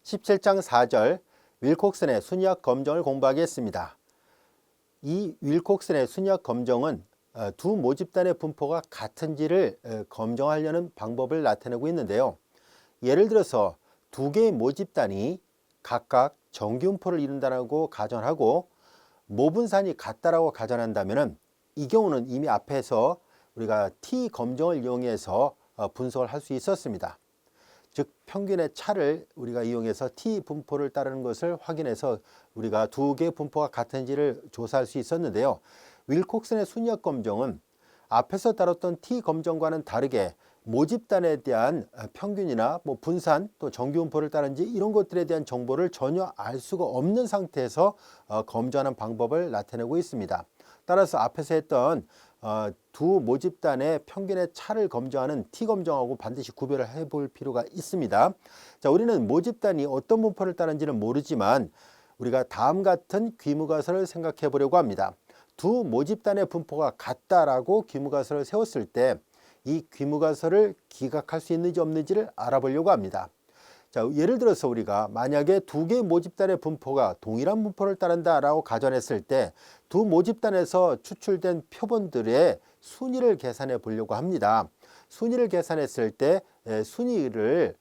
17장 4절 윌콕슨의 순위학 검정을 공부하겠습니다. 이 윌콕슨의 순위학 검정은 두 모집단의 분포가 같은지를 검정하려는 방법을 나타내고 있는데요. 예를 들어서 두 개의 모집단이 각각 정기분포를 이룬다고 가정하고 모분산이 같다라고 가정한다면 이 경우는 이미 앞에서 우리가 T 검정을 이용해서 분석을 할 수 있었습니다. 즉 평균의 차를 우리가 이용해서 T 분포를 따르는 것을 확인해서 우리가 두 개의 분포가 같은지를 조사할 수 있었는데요. 윌콕슨의 순위학 검정은 앞에서 다뤘던 T 검정과는 다르게 모집단에 대한 평균이나 분산 또 정기분포를 따르는지 이런 것들에 대한 정보를 전혀 알 수가 없는 상태에서 검증하는 방법을 나타내고 있습니다. 따라서 앞에서 했던 두 모집단의 평균의 차를 검증하는 T 검정하고 반드시 구별을 해볼 필요가 있습니다. 자, 우리는 모집단이 어떤 분포를 따르는지는 모르지만 우리가 다음 같은 귀무가설을 생각해 보려고 합니다. 두 모집단의 분포가 같다라고 귀무가설을 세웠을 때 이 귀무가설을 기각할 수 있는지 없는지를 알아보려고 합니다. 자, 예를 들어서 우리가 만약에 두 개의 모집단의 분포가 동일한 분포를 따른다라고 가정했을 때 두 모집단에서 추출된 표본들의 순위를 계산해 보려고 합니다. 순위를 계산했을 때 순위를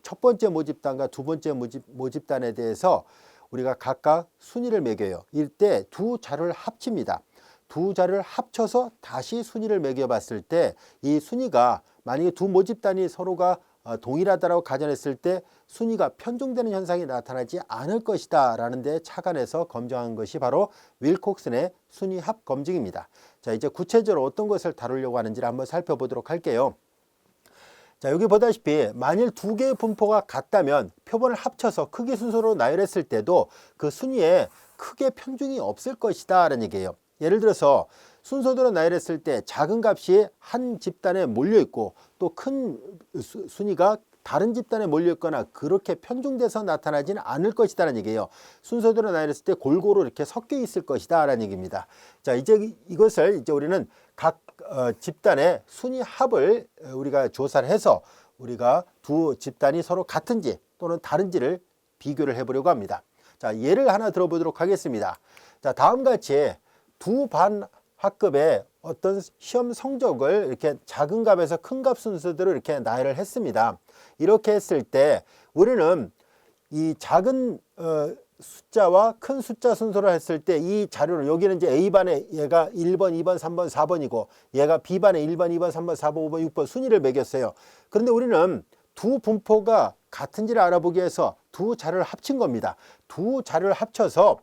첫 번째 모집단과 두 번째 모집단에 대해서 우리가 각각 순위를 매겨요. 이때 두 자료를 합칩니다. 두 자료를 합쳐서 다시 순위를 매겨봤을 때 이 순위가 만약에 두 모집단이 서로가 동일하다고 가정했을 때 순위가 편중되는 현상이 나타나지 않을 것이다 라는 데 착안해서 검증한 것이 바로 윌콕슨의 순위합 검증입니다. 자, 이제 구체적으로 어떤 것을 다루려고 하는지를 한번 살펴보도록 할게요. 자, 여기 보다시피 만일 두 개의 분포가 같다면 표본을 합쳐서 크기 순서로 나열했을 때도 그 순위에 크게 편중이 없을 것이다 라는 얘기예요. 예를 들어서 순서대로 나열했을 때 작은 값이 한 집단에 몰려 있고 또 큰 순위가 다른 집단에 몰려 있거나 그렇게 편중돼서 나타나지는 않을 것이다라는 얘기예요. 순서대로 나열했을 때 골고루 이렇게 섞여 있을 것이다라는 얘기입니다. 자, 이제 이것을 우리는 각 집단의 순위 합을 우리가 조사를 해서 우리가 두 집단이 서로 같은지 또는 다른지를 비교를 해보려고 합니다. 자, 예를 하나 들어보도록 하겠습니다. 자, 다음과 같이 두 반 학급의 어떤 시험 성적을 이렇게 작은 값에서 큰 값 순서대로 이렇게 나열을 했습니다. 이렇게 했을 때 우리는 이 작은 숫자와 큰 숫자 순서로 했을 때 이 자료는 여기는 이제 A반에 얘가 1번, 2번, 3번, 4번이고 얘가 B반에 1번, 2번, 3번, 4번, 5번, 6번 순위를 매겼어요. 그런데 우리는 두 분포가 같은지를 알아보기 위해서 두 자료를 합친 겁니다. 두 자료를 합쳐서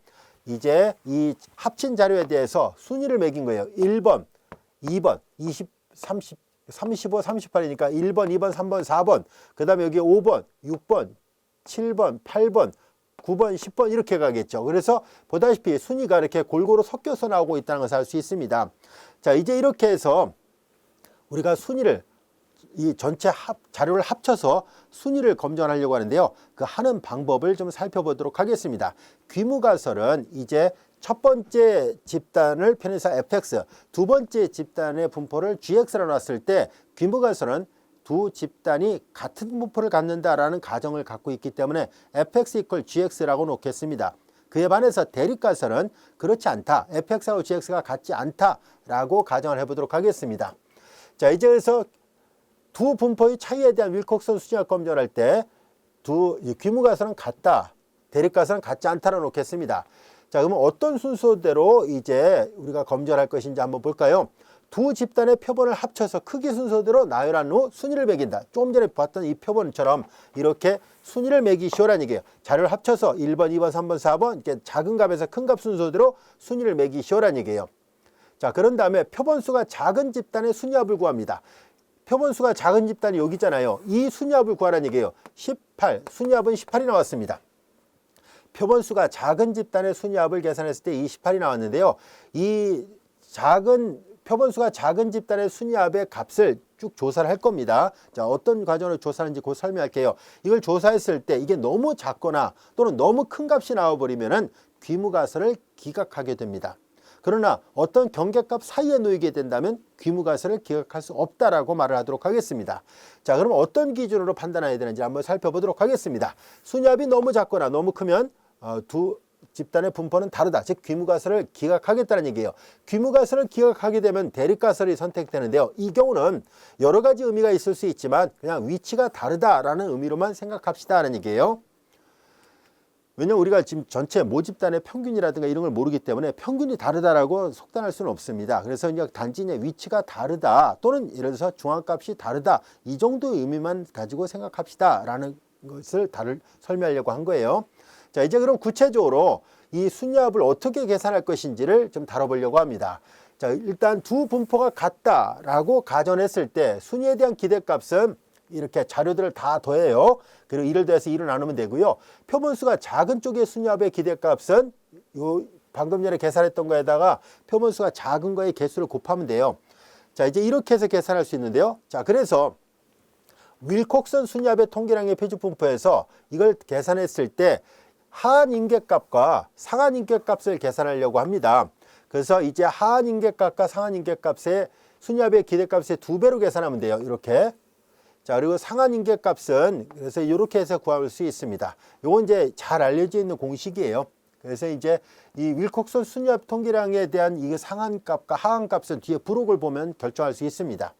이제 이 합친 자료에 대해서 순위를 매긴 거예요. 1번, 2번, 20, 30, 35, 38이니까 1번, 2번, 3번, 4번, 그 다음에 여기 5번, 6번, 7번, 8번, 9번, 10번 이렇게 가겠죠. 그래서 보다시피 순위가 이렇게 골고루 섞여서 나오고 있다는 것을 알 수 있습니다. 자, 이제 이렇게 해서 우리가 순위를 이 전체 자료를 합쳐서 순위를 검증하려고 하는데요. 그 하는 방법을 좀 살펴보도록 하겠습니다. 귀무가설은 이제 첫 번째 집단을 편의사 fx, 두 번째 집단의 분포를 gx로 놨을 때 귀무가설은 두 집단이 같은 분포를 갖는다라는 가정을 갖고 있기 때문에 fx equal gx라고 놓겠습니다. 그에 반해서 대립가설은 그렇지 않다. fx하고 gx가 같지 않다라고 가정을 해보도록 하겠습니다. 자, 이제 그래서 두 분포의 차이에 대한 윌콕슨 순위학 검증을 할 때 두 귀무가설은 같다, 대립가설은 같지 않다로 놓겠습니다. 자, 그러면 어떤 순서대로 이제 우리가 검증을 할 것인지 한번 볼까요? 두 집단의 표본을 합쳐서 크기 순서대로 나열한 후 순위를 매긴다. 조금 전에 봤던 이 표본처럼 이렇게 순위를 매기시오라는 얘기예요. 자료를 합쳐서 1번, 2번, 3번, 4번 이렇게 작은 값에서 큰 값 순서대로 순위를 매기시오라는 얘기예요. 자, 그런 다음에 표본수가 작은 집단의 순위합을 구합니다. 표본수가 작은 집단이 여기 있잖아요. 이 순위합을 구하라는 얘기예요. 18, 순위합은 18이 나왔습니다. 표본수가 작은 집단의 순위합을 계산했을 때 28이 나왔는데요. 이 표본수가 작은 집단의 순위합의 값을 쭉 조사를 할 겁니다. 자, 어떤 과정으로 조사하는지 곧 설명할게요. 이걸 조사했을 때 이게 너무 작거나 또는 너무 큰 값이 나와버리면은 귀무가설을 기각하게 됩니다. 그러나 어떤 경계값 사이에 놓이게 된다면 귀무가설을 기각할 수 없다라고 말을 하도록 하겠습니다. 자, 그럼 어떤 기준으로 판단해야 되는지 한번 살펴보도록 하겠습니다. 순위합이 너무 작거나 너무 크면 두 집단의 분포는 다르다. 즉 귀무가설을 기각하겠다는 얘기예요. 귀무가설을 기각하게 되면 대립가설이 선택되는데요. 이 경우는 여러 가지 의미가 있을 수 있지만 그냥 위치가 다르다라는 의미로만 생각합시다 하는 얘기예요. 왜냐면 우리가 지금 전체 모집단의 평균이라든가 이런 걸 모르기 때문에 평균이 다르다라고 속단할 수는 없습니다. 그래서 그냥 단지 위치가 다르다 또는 예를 들어서 중앙값이 다르다 이 정도의 의미만 가지고 생각합시다라는 것을 설명하려고 한 거예요. 자, 이제 그럼 구체적으로 이 순위합을 어떻게 계산할 것인지를 좀 다뤄보려고 합니다. 자, 일단 두 분포가 같다라고 가정했을 때 순위에 대한 기대값은 이렇게 자료들을 다 더해요. 그리고 1을 더해서 2를 나누면 되고요. 표본수가 작은 쪽의 순위합의 기대값은 요 방금 전에 계산했던 거에다가 표본수가 작은 거의 개수를 곱하면 돼요. 자, 이제 이렇게 해서 계산할 수 있는데요. 자, 그래서 윌콕슨 순위합의 통계량의 표준분포에서 이걸 계산했을 때 하한 인계값과 상한 인계값을 계산하려고 합니다. 그래서 이제 하한 인계값과 상한 인계값의 순위합의 기대값의 2배로 계산하면 돼요. 이렇게. 자, 그리고 상한 인계값은 그래서 이렇게 해서 구할 수 있습니다. 요건 이제 잘 알려져 있는 공식이에요. 그래서 이제 이 윌콕슨 순위합 통계량에 대한 이 상한 값과 하한 값은 뒤에 부록을 보면 결정할 수 있습니다.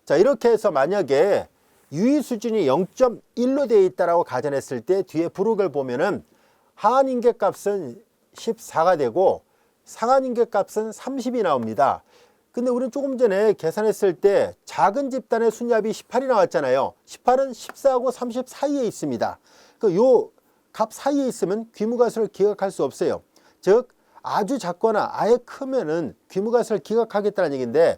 자, 이렇게 해서 만약에 유의 수준이 0.1로 되어 있다라고 가정했을 때 뒤에 부록을 보면은 하한 인계값은 14가 되고 상한 인계값은 30이 나옵니다. 근데 우리는 조금 전에 계산했을 때 작은 집단의 순위합이 18이 나왔잖아요. 18은 14하고 30 사이에 있습니다. 요 값 사이에 있으면 귀무가설을 기각할 수 없어요. 즉 아주 작거나 아예 크면은 귀무가설을 기각하겠다는 얘기인데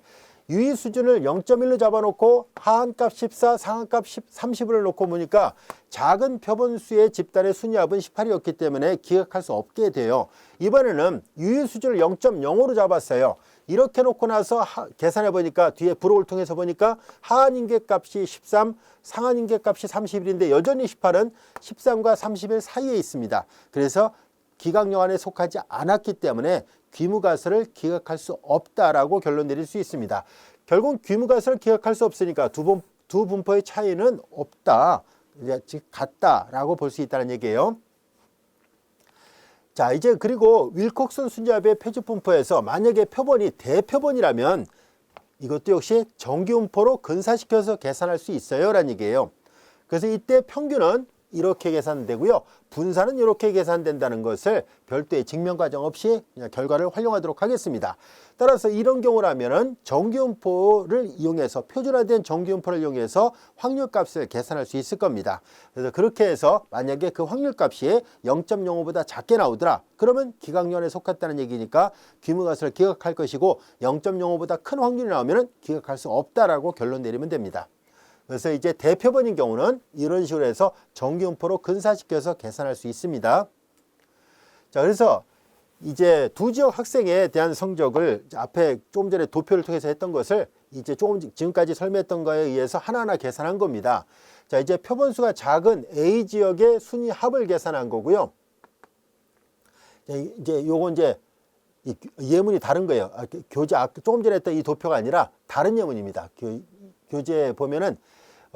유의 수준을 0.1로 잡아놓고 하한값 14, 상한값 30을 놓고 보니까 작은 표본수의 집단의 순위합은 18이었기 때문에 기각할 수 없게 돼요. 이번에는 유의 수준을 0.05로 잡았어요. 이렇게 놓고 나서 계산해 보니까 뒤에 부록을 통해서 보니까 하한 인계값이 13, 상한 인계값이 31인데 여전히 18은 13과 31 사이에 있습니다. 그래서 기각영안에 속하지 않았기 때문에 귀무가설을 기각할 수 없다라고 결론 내릴 수 있습니다. 결국 귀무가설을 기각할 수 없으니까 두 분포의 차이는 없다, 즉 같다라고 볼 수 있다는 얘기예요. 자, 이제 그리고 윌콕슨 순위합의 표준분포에서 만약에 표본이 대표본이라면 이것도 역시 정기분포로 근사시켜서 계산할 수 있어요 라는 얘기예요. 그래서 이때 평균은 이렇게 계산되고요. 분산은 이렇게 계산된다는 것을 별도의 증명과정 없이 그냥 결과를 활용하도록 하겠습니다. 따라서 이런 경우라면은 정기분포를 이용해서 표준화된 정기분포를 이용해서 확률값을 계산할 수 있을 겁니다. 그래서 그렇게 해서 만약에 그 확률값이 0.05보다 작게 나오더라. 그러면 기각년에 속했다는 얘기니까 귀무가설을 기각할 것이고 0.05보다 큰 확률이 나오면은 기각할 수 없다라고 결론 내리면 됩니다. 그래서 이제 대표본인 경우는 이런 식으로 해서 정기분포로 근사시켜서 계산할 수 있습니다. 자, 그래서 이제 두 지역 학생에 대한 성적을 앞에 조금 전에 도표를 통해서 했던 것을 이제 조금 지금까지 설명했던 거에 의해서 하나하나 계산한 겁니다. 자, 이제 표본수가 작은 A 지역의 순위 합을 계산한 거고요. 이제 요거 이제 예문이 다른 거예요. 교재 조금 전에 했던 이 도표가 아니라 다른 예문입니다. 교재에 보면은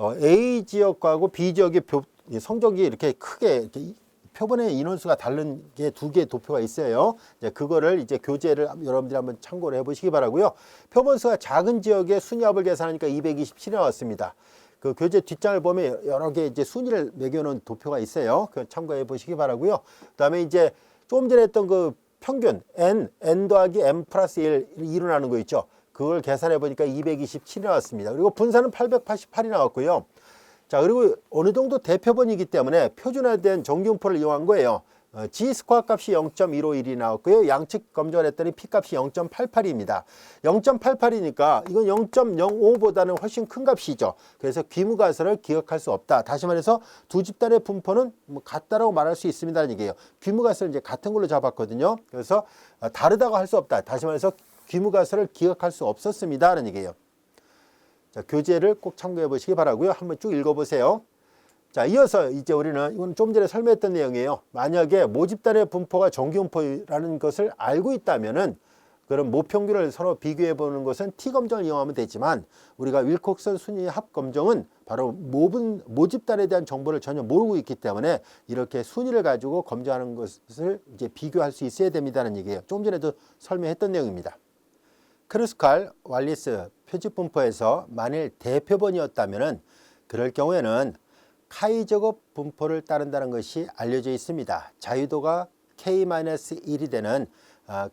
A 지역하고 B 지역의 성적이 이렇게 크게 이렇게 표본의 인원수가 다른 게 두 개의 도표가 있어요. 이제 그거를 이제 교재를 여러분들이 한번 참고를 해보시기 바라고요. 표본수가 작은 지역의 순위합을 계산하니까 227이 나왔습니다. 그 교재 뒷장을 보면 여러 개 이제 순위를 매겨놓은 도표가 있어요. 그 참고해 보시기 바라고요. 그다음에 이제 조금 전에 했던 그 평균 n 더하기 m 플러스 1 일어나는 거 있죠. 그걸 계산해 보니까 227이 나왔습니다. 그리고 분산은 888이 나왔고요. 자, 그리고 어느 정도 대표본이기 때문에 표준화된 정기분포를 이용한 거예요. G스코어 값이 0.151이 나왔고요. 양측 검정을 했더니 P값이 0.88입니다. 0.88이니까 이건 0.05보다는 훨씬 큰 값이죠. 그래서 귀무가설을 기각할 수 없다. 다시 말해서 두 집단의 분포는 같다라고 말할 수 있습니다는 얘기예요. 귀무가설을 이제 같은 걸로 잡았거든요. 그래서 다르다고 할 수 없다. 다시 말해서 귀무가설을 기각할 수 없었습니다라는 얘기예요. 자, 교재를 꼭 참고해 보시기 바라고요. 한번 쭉 읽어보세요. 자, 이어서 이제 우리는 이건 좀 전에 설명했던 내용이에요. 만약에 모집단의 분포가 정기분포라는 것을 알고 있다면은 그럼 모평균을 서로 비교해 보는 것은 T 검정을 이용하면 되지만 우리가 윌콕슨 순위 합 검정은 바로 모집단에 대한 정보를 전혀 모르고 있기 때문에 이렇게 순위를 가지고 검증하는 것을 이제 비교할 수 있어야 됩니다는 얘기예요. 조금 전에도 설명했던 내용입니다. 크루스칼 왈리스 표집분포에서 만일 대표본이었다면은 그럴 경우에는 카이저급 분포를 따른다는 것이 알려져 있습니다. 자유도가 K-1이 되는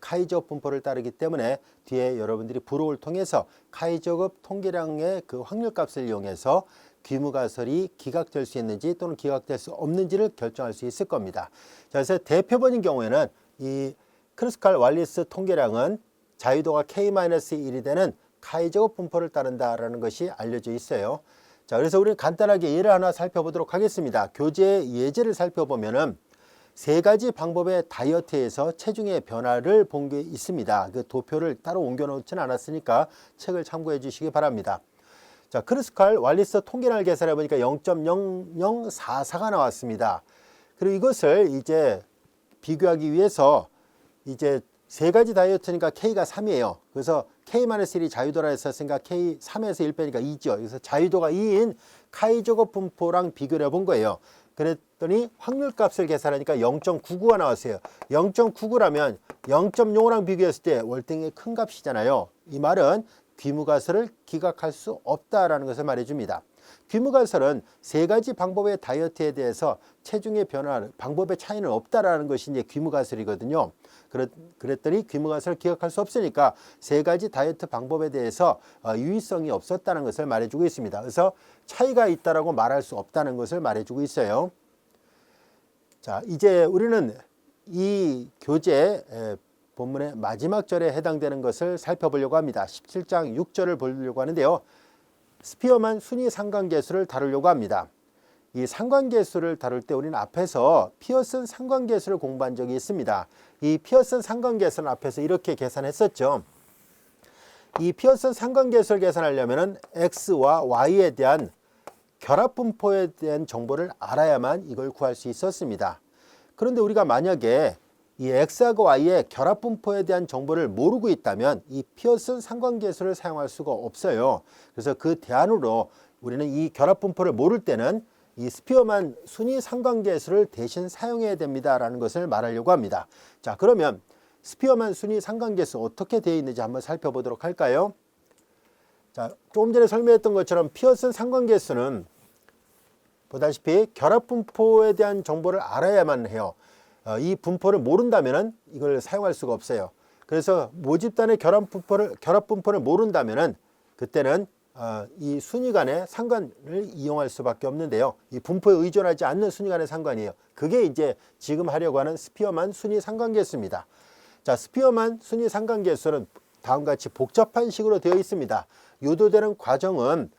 카이저급 분포를 따르기 때문에 뒤에 여러분들이 부록을 통해서 카이저급 통계량의 그 확률값을 이용해서 귀무가설이 기각될 수 있는지 또는 기각될 수 없는지를 결정할 수 있을 겁니다. 자, 그래서 대표본인 경우에는 이 크루스칼 왈리스 통계량은 자유도가 K-1이 되는 카이저급 분포를 따른다라는 것이 알려져 있어요. 자, 그래서 우리는 간단하게 예를 하나 살펴보도록 하겠습니다. 교재 예제를 살펴보면은 세 가지 방법의 다이어트에서 체중의 변화를 본 게 있습니다. 그 도표를 따로 옮겨 놓지는 않았으니까 책을 참고해 주시기 바랍니다. 자, 크루스칼 왈리스 통계량을 계산해 보니까 0.0044가 나왔습니다. 그리고 이것을 이제 비교하기 위해서 이제 세 가지 다이어트니까 K가 3이에요. 그래서 K-1이 자유도라 했었으니까 K 3에서 1 빼니까 2죠. 그래서 자유도가 2인 카이저급 분포랑 비교를 해본 거예요. 그랬더니 확률값을 계산하니까 0.99가 나왔어요. 0.99라면 0.05랑 비교했을 때 월등히 큰 값이잖아요. 이 말은 귀무가설을 기각할 수 없다라는 것을 말해줍니다. 귀무가설은 세 가지 방법의 다이어트에 대해서 체중의 변화, 방법의 차이는 없다라는 것이 이제 귀무가설이거든요. 그랬더니 귀무가설을 기각할 수 없으니까 세 가지 다이어트 방법에 대해서 유의성이 없었다는 것을 말해주고 있습니다. 그래서 차이가 있다라고 말할 수 없다는 것을 말해주고 있어요. 자, 이제 우리는 이 교재 본문의 마지막 절에 해당되는 것을 살펴보려고 합니다. 17장 6절을 보려고 하는데요. 스피어만 순위 상관계수를 다루려고 합니다. 이 상관계수를 다룰 때 우리는 앞에서 피어슨 상관계수를 공부한 적이 있습니다. 이 피어슨 상관계수는 앞에서 이렇게 계산했었죠. 이 피어슨 상관계수를 계산하려면 X와 Y에 대한 결합분포에 대한 정보를 알아야만 이걸 구할 수 있었습니다. 그런데 우리가 만약에 이 X하고 Y의 결합분포에 대한 정보를 모르고 있다면 이 피어슨 상관계수를 사용할 수가 없어요. 그래서 그 대안으로 우리는 이 결합분포를 모를 때는 이 스피어만 순위 상관계수를 대신 사용해야 됩니다라는 것을 말하려고 합니다. 자, 그러면 스피어만 순위 상관계수 어떻게 되어 있는지 한번 살펴보도록 할까요? 자, 조금 전에 설명했던 것처럼 피어슨 상관계수는 보다시피 결합분포에 대한 정보를 알아야만 해요. 이 분포를 모른다면은 이걸 사용할 수가 없어요. 그래서 모집단의 결합분포를 모른다면은 그때는 이 순위 간의 상관을 이용할 수밖에 없는데요. 이 분포에 의존하지 않는 순위 간의 상관이에요. 그게 이제 지금 하려고 하는 스피어만 순위 상관계수입니다. 자, 스피어만 순위 상관계수는 다음과 같이 복잡한 식으로 되어 있습니다. 유도되는 과정은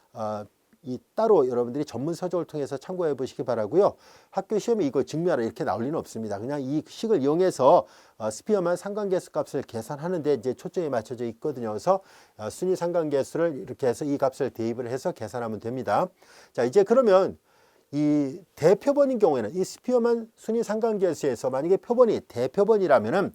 이 따로 여러분들이 전문 서적을 통해서 참고해 보시기 바라고요. 학교 시험에 이거 증명하라 이렇게 나올 리는 없습니다. 그냥 이 식을 이용해서 스피어만 상관계수 값을 계산하는 데 이제 초점이 맞춰져 있거든요. 그래서 순위 상관계수를 이렇게 해서 이 값을 대입을 해서 계산하면 됩니다. 자, 이제 그러면 이 대표본인 경우에는 이 스피어만 순위 상관계수에서 만약에 표본이 대표본이라면은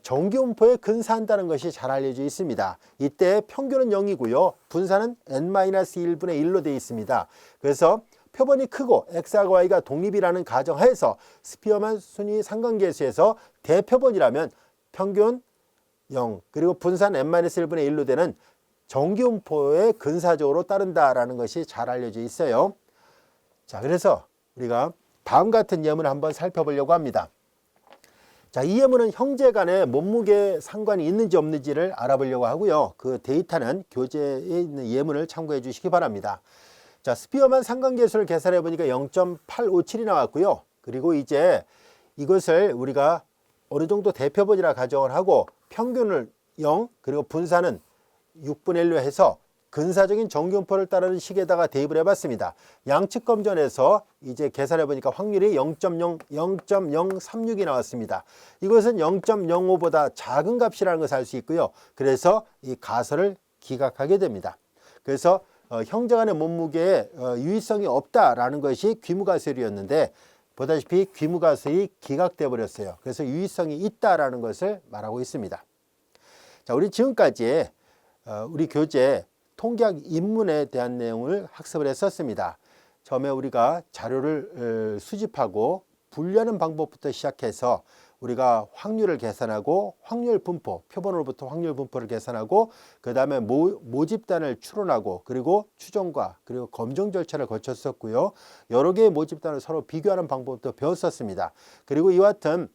정기분포에 근사한다는 것이 잘 알려져 있습니다. 이때 평균은 0이고요. 분산은 n-1분의 1로 되어 있습니다. 그래서 표본이 크고 x하고 y가 독립이라는 가정하에서 스피어만 순위 상관계수에서 대표본이라면 평균 0 그리고 분산 n-1분의 1로 되는 정기분포에 근사적으로 따른다라는 것이 잘 알려져 있어요. 자, 그래서 우리가 다음 같은 예문을 한번 살펴보려고 합니다. 자, 이 예문은 형제 간의 몸무게 상관이 있는지 없는지를 알아보려고 하고요. 그 데이터는 교재에 있는 예문을 참고해 주시기 바랍니다. 자, 스피어만 상관계수를 계산해 보니까 0.857이 나왔고요. 그리고 이제 이것을 우리가 어느 정도 대표본이라 가정을 하고 평균을 0 그리고 분산은 6분의 1로 해서 근사적인 정기분포를 따르는 식에다가 대입을 해봤습니다. 양측 검전에서 이제 계산해 보니까 확률이 0.036이 나왔습니다. 이것은 0.05보다 작은 값이라는 것을 알 수 있고요. 그래서 이 가설을 기각하게 됩니다. 그래서 형제 간의 몸무게에 유의성이 없다라는 것이 귀무가설이었는데 보다시피 귀무가설이 기각돼 버렸어요. 그래서 유의성이 있다라는 것을 말하고 있습니다. 자, 우리 지금까지 우리 교재 통계학 입문에 대한 내용을 학습을 했었습니다. 처음에 우리가 자료를 수집하고 분류하는 방법부터 시작해서 우리가 확률을 계산하고 확률 분포, 표본으로부터 확률 분포를 계산하고 그 다음에 모집단을 추론하고 그리고 추정과 그리고 검증 절차를 거쳤었고요. 여러 개의 모집단을 서로 비교하는 방법도 배웠었습니다. 그리고 이와 같은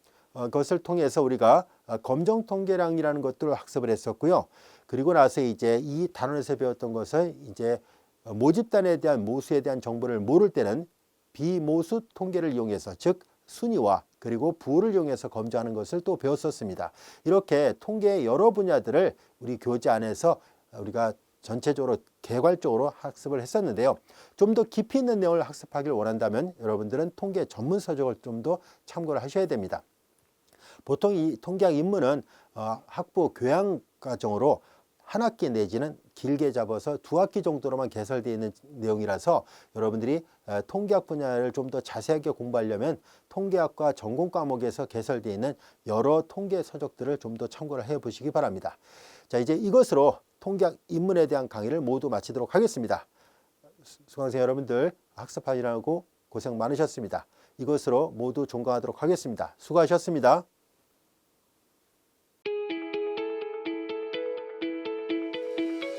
것을 통해서 우리가 검정 통계량이라는 것들을 학습을 했었고요. 그리고 나서 이제 이 단원에서 배웠던 것을 이제 모집단에 대한 모수에 대한 정보를 모를 때는 비모수 통계를 이용해서 즉 순위와 그리고 부호를 이용해서 검증하는 것을 또 배웠었습니다. 이렇게 통계의 여러 분야들을 우리 교재 안에서 우리가 전체적으로 개괄적으로 학습을 했었는데요. 좀 더 깊이 있는 내용을 학습하길 원한다면 여러분들은 통계 전문 서적을 좀 더 참고를 하셔야 됩니다. 보통 이 통계학 입문은 학부 교양 과정으로 한 학기 내지는 길게 잡아서 두 학기 정도로만 개설되어 있는 내용이라서 여러분들이 통계학 분야를 좀 더 자세하게 공부하려면 통계학과 전공 과목에서 개설되어 있는 여러 통계 서적들을 좀 더 참고를 해 보시기 바랍니다. 자, 이제 이것으로 통계학 입문에 대한 강의를 모두 마치도록 하겠습니다. 수강생 여러분들 학습하느라고 고생 많으셨습니다. 이것으로 모두 종강하도록 하겠습니다. 수고하셨습니다.